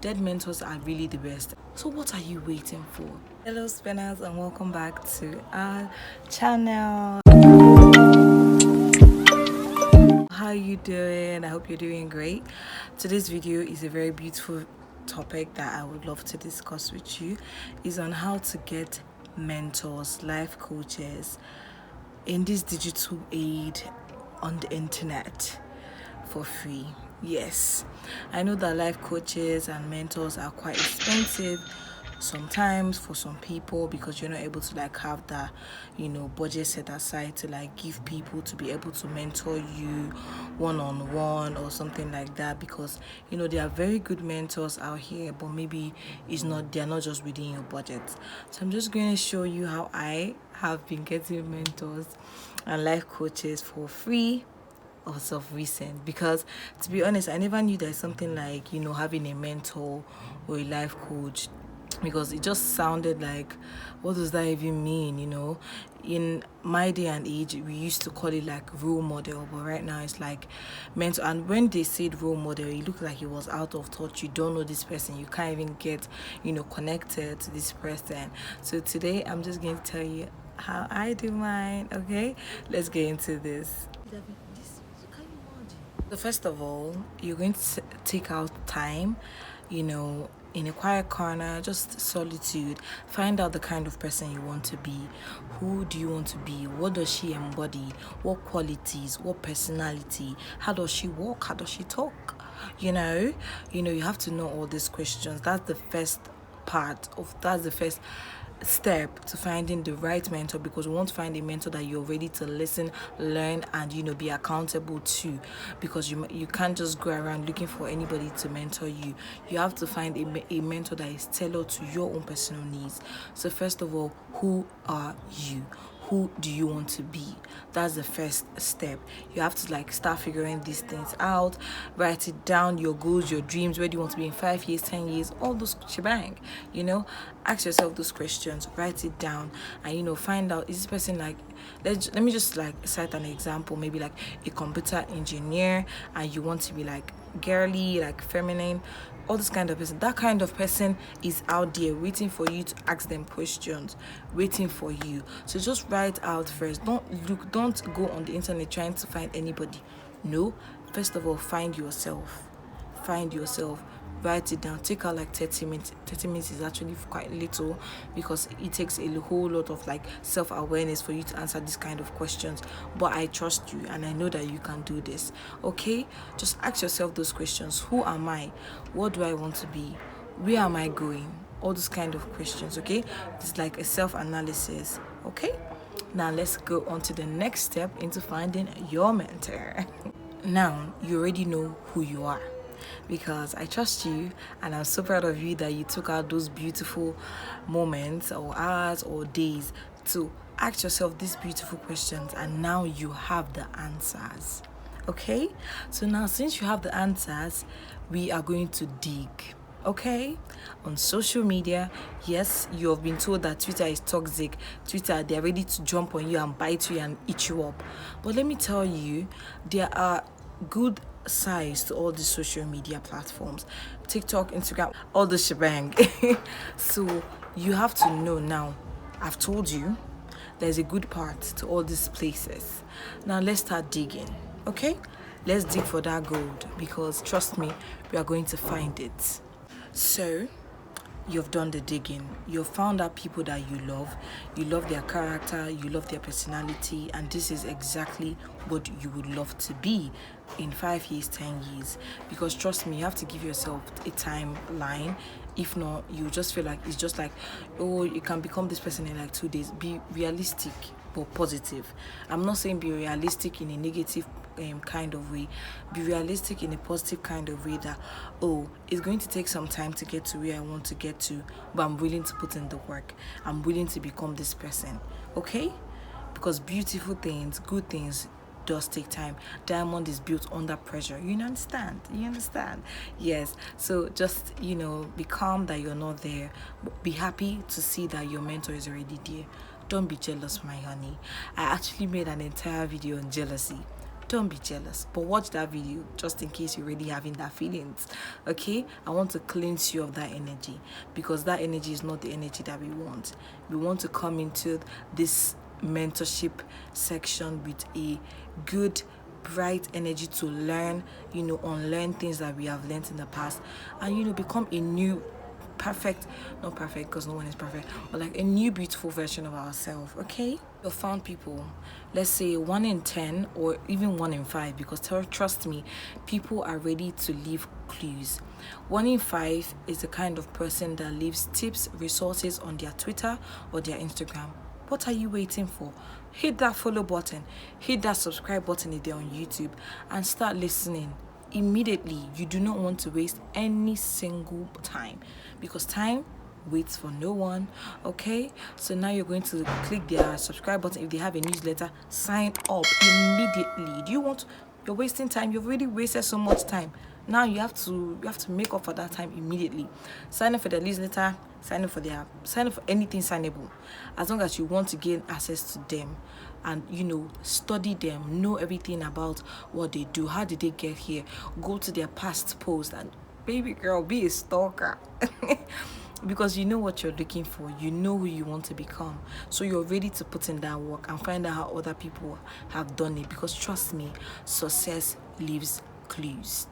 Dead mentors are really the best. So what are you waiting for? Hello spinners, and welcome back to our channel. How you doing? I hope you're doing great. Today's video is a very beautiful topic that I would love to discuss with you. Is on how to get mentors, life coaches in this digital age on the internet for free. Yes, I know that life coaches and mentors are quite expensive sometimes for some people, because you're not able to have that budget set aside to give people to be able to mentor you one-on-one or something like that, because there are very good mentors out here, but maybe they're not just within your budget. So I'm just going to show you how I have been getting mentors and life coaches for free as of recent, because to be honest, I never knew there's something like having a mentor or a life coach, because it just sounded like, what does that even mean? In my day and age, we used to call it role model, but right now it's mentor. And when they said role model, it looked like it was out of touch. You don't know this person, you can't even get connected to this person. So today I'm just going to tell you how I do mine. Okay, let's get into this. So first of all, you're going to take out time, in a quiet corner, just solitude. Find out the kind of person you want to be. Who do you want to be? What does she embody? What qualities? What personality? How does she walk? How does she talk? You have to know all these questions. That's the first step to finding the right mentor, because we want to find a mentor that you're ready to listen, learn, and be accountable to, because you can't just go around looking for anybody to mentor you. You have to find a mentor that is tailored to your own personal needs. So first of all, who are you? Who do you want to be? That's the first step. You have to start figuring these things out. Write it down, your goals, your dreams. Where do you want to be in 5 years, 10 years? All those shebang. Ask yourself those questions. Write it down, and find out, is this person let me just cite an example. Maybe a computer engineer, and you want to be girly, feminine, all this kind of person. That kind of person is out there waiting for you to ask them questions, waiting for you. So just write out first. Don't go on the internet trying to find anybody. No, first of all, find yourself. Write it down. Take out 30 minutes. 30 minutes is actually quite little, because it takes a whole lot of self-awareness for you to answer these kind of questions. But I trust you, and I know that you can do this. Okay, just ask yourself those questions. Who am I? What do I want to be? Where am I going? All those kind of questions. Okay, it's like a self-analysis. Okay, now let's go on to the next step into finding your mentor. Now you already know who you are, because I trust you, and I'm so proud of you that you took out those beautiful moments or hours or days to ask yourself these beautiful questions, and now you have the answers. Okay, so now since you have the answers, we are going to dig. Okay, on social media, yes, you have been told that Twitter is toxic. Twitter, they're ready to jump on you and bite you and eat you up. But let me tell you, there are good sides to all these social media platforms: TikTok, Instagram, all the shebang. So you have to know now. I've told you there's a good part to all these places. Now let's start digging. Okay, let's dig for that gold, because trust me, we are going to find it. So you've done the digging. You've found out people that you love their character, you love their personality, and this is exactly what you would love to be in 5 years, 10 years. Because trust me, you have to give yourself a timeline. If not, you just feel it's just oh, you can become this person in 2 days. Be realistic but positive. I'm not saying be realistic in a negative kind of way. Be realistic in a positive kind of way, that it's going to take some time to get to where I want to get to, but I'm willing to put in the work. I'm willing to become this person. Okay, because beautiful things, good things, does take time. Diamond is built under pressure. You understand? Yes. So just be calm that you're not there, but be happy to see that your mentor is already there. Don't be jealous, my honey. I actually made an entire video on jealousy. don't be jealous. But watch that video just in case you're already having that feelings. Okay? I want to cleanse you of that energy, because that energy is not the energy that we want. We want to come into this mentorship section with a good, bright energy to learn, unlearn things that we have learned in the past, and become a new perfect, not perfect because no one is perfect, but like a new beautiful version of ourselves. Okay, you found people, let's say 1 in 10 or even 1 in 5, because trust me, people are ready to leave clues. 1 in 5 is the kind of person that leaves tips, resources on their Twitter or their Instagram. What are you waiting for? Hit that follow button, hit that subscribe button if they're on YouTube, and start listening immediately. You do not want to waste any single time, because time waits for no one. Okay, so now you're going to click their subscribe button. If they have a newsletter, sign up immediately. You're wasting time. You've already wasted so much time. Now you have to make up for that time immediately. Sign up for the newsletter, sign up for anything signable, as long as you want to gain access to them and study them, know everything about what they do, how did they get here, go to their past posts, and baby girl, be a stalker. Because you know what you're looking for, you know who you want to become, so you're ready to put in that work and find out how other people have done it, because trust me, success leaves clues.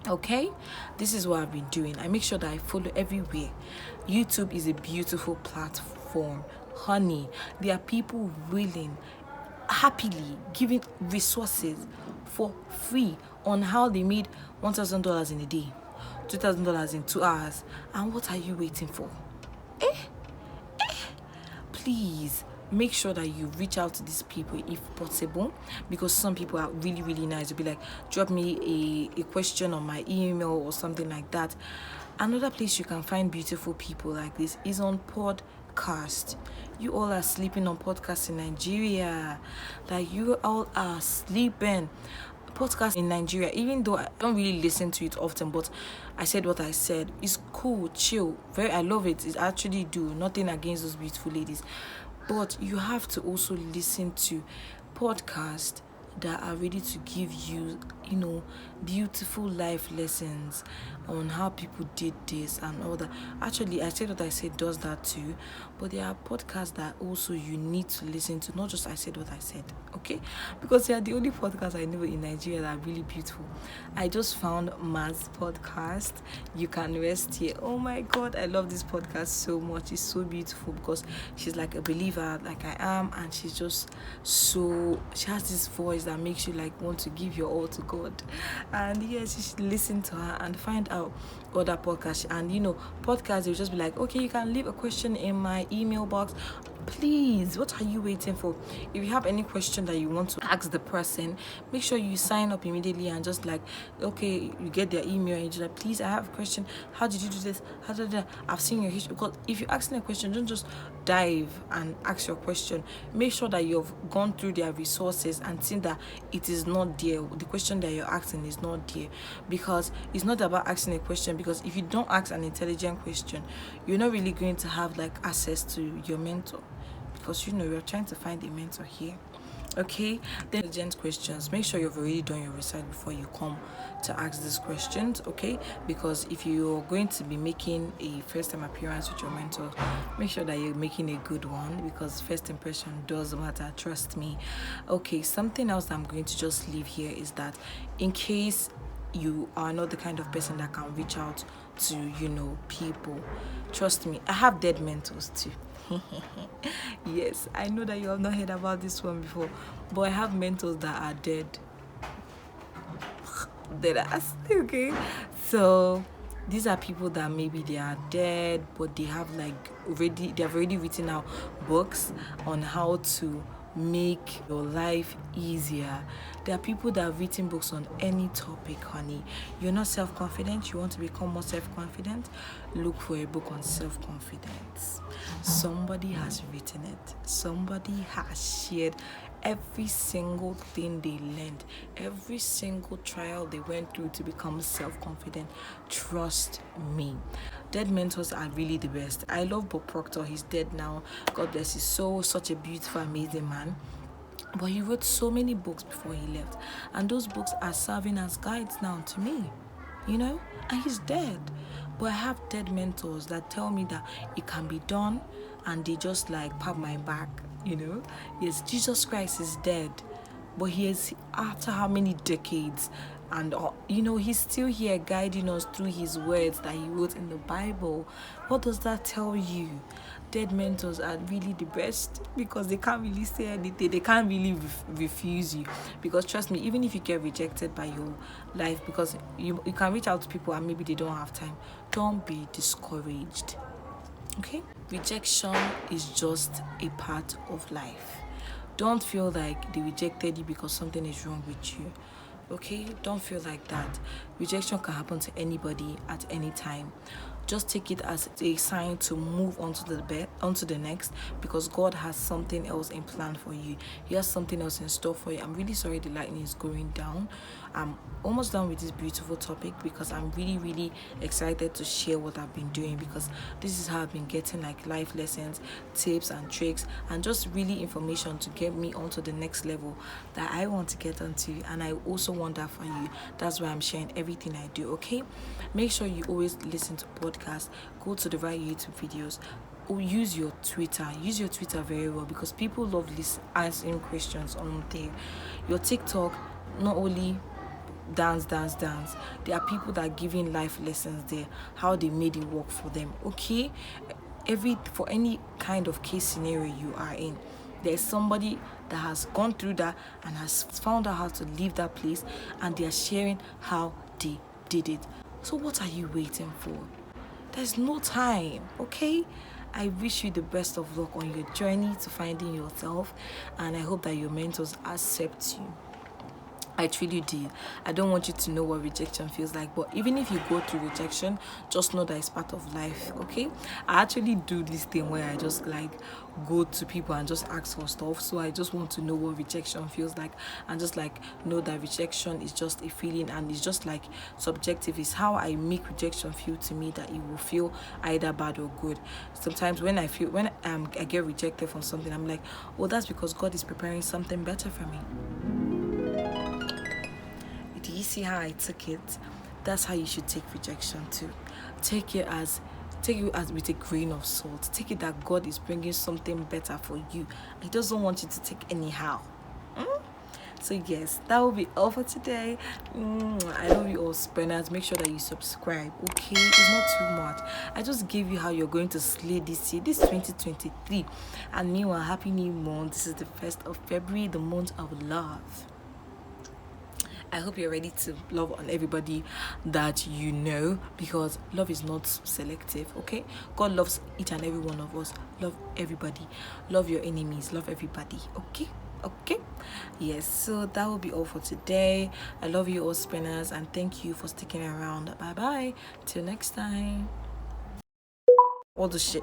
Okay, this is what I've been doing. I make sure that I follow everywhere. YouTube is a beautiful platform, honey. There are people willing, happily giving resources for free on how they made $1,000 in a day, $2,000 in 2 hours. And what are you waiting for? Please make sure that you reach out to these people if possible, because some people are really, really nice. You'll be like, drop me a question on my email or something like that. Another place you can find beautiful people like this is on podcast. You all are sleeping on podcasts in Nigeria. Like, you all are sleeping. Podcast in Nigeria, even though I don't really listen to it often, but I said what I said. It's cool, chill, I love it. It actually do. Nothing against those beautiful ladies, but you have to also listen to podcasts that are ready to give you, beautiful life lessons on how people did this and all that. Actually, I said what I said does that too, but there are podcasts that also you need to listen to, not just I said what I said, okay? Because they are the only podcasts I know in Nigeria that are really beautiful. I just found Ma's podcast, You Can Rest Here. Oh my God, I love this podcast so much. It's so beautiful because she's like a believer like I am, and she's just she has this voice that makes you like want to give your all to God. And yes, you should listen to her and find out other podcasts. And podcasts, you'll just be like, okay, you can leave a question in my email box. Please, what are you waiting for? If you have any question that you want to ask the person, make sure you sign up immediately and just like, okay, you get their email and you're like, please, I have a question. How did you do this? How did I've seen your history. Because if you're asking a question, don't just dive and ask your question. Make sure that you've gone through their resources and seen that it is not there. The question that you're asking is not there, because it's not about asking a question. Because if you don't ask an intelligent question, you're not really going to have like access to your mentor, because you're trying to find a mentor here. Okay, then intelligent questions. Make sure you've already done your research before you come to ask these questions. Okay, because if you're going to be making a first time appearance with your mentor, make sure that you're making a good one, because first impression does matter, trust me. Okay, something else that I'm going to just leave here is that in case you are not the kind of person that can reach out to people, trust me, I have dead mentors too. Yes, I know that you have not heard about this one before, but I have mentors that are dead. Okay, so these are people that maybe they are dead, but they have already written out books on how to make your life easier. There are people that have written books on any topic, honey. You're not self-confident, you want to become more self-confident, look for a book on self-confidence. Somebody has written it. Somebody has shared every single thing they learned, every single trial they went through to become self-confident. Trust me. Dead mentors are really the best. I love Bob Proctor. He's dead now. God bless his soul. Such a beautiful, amazing man. But he wrote so many books before he left, and those books are serving as guides now to me, and he's dead. But I have dead mentors that tell me that it can be done, and they just like pat my back. Yes, Jesus Christ is dead, but he is, after how many decades, and he's still here guiding us through his words that he wrote in the Bible. What does that tell you? Dead mentors are really the best, because they can't really say anything, they can't really refuse you. Because trust me, even if you get rejected by your life, because you can reach out to people and maybe they don't have time, don't be discouraged. Okay, rejection is just a part of life. Don't feel like they rejected you because something is wrong with you. Okay, don't feel like that. Rejection can happen to anybody at any time. Just take it as a sign to move onto the next, because God has something else in plan for you. He has something else in store for you. I'm really sorry the lightning is going down. I'm almost done with this beautiful topic, because I'm really, really excited to share what I've been doing, because this is how I've been getting like life lessons, tips and tricks, and just really information to get me onto the next level that I want to get onto, and I also want that for you. That's why I'm sharing everything I do. Okay, make sure you always listen to podcasts, go to the right YouTube videos, or use your Twitter very well, because people love answering questions on there. Your TikTok, not only dance. There are people that are giving life lessons there, how they made it work for them. Okay, for any kind of case scenario you are in, there's somebody that has gone through that and has found out how to leave that place, and they are sharing how they did it. So what are you waiting for? There's no time. Okay, I wish you the best of luck on your journey to finding yourself, and I hope that your mentors accept you. I truly did. I don't want you to know what rejection feels like, but even if you go through rejection, just know that it's part of life. Okay, I actually do this thing where I just like go to people and just ask for stuff. So I just want to know what rejection feels like, and just like know that rejection is just a feeling, and it's just like subjective. It's how I make rejection feel to me, that it will feel either bad or good. Sometimes when I get rejected from something, I'm like, oh, that's because God is preparing something better for me. Do you see how I took it? That's how you should take rejection too. Take it as with a grain of salt. Take it that God is bringing something better for you. He doesn't want you to take anyhow. So yes, that will be all for today. I love you all, spanners. Make sure that you subscribe. Okay, it's not too much. I just gave you how you're going to slay this year. This 2023, and meanwhile, happy new month. This is the 1st of February, the month of love. I hope you're ready to love on everybody that you know, because love is not selective. Okay, God loves each and every one of us. Love everybody. Love your enemies. Love everybody. Okay, yes, so that will be all for today. I love you all, spinners, and thank you for sticking around. Bye bye, till next time. All the shit.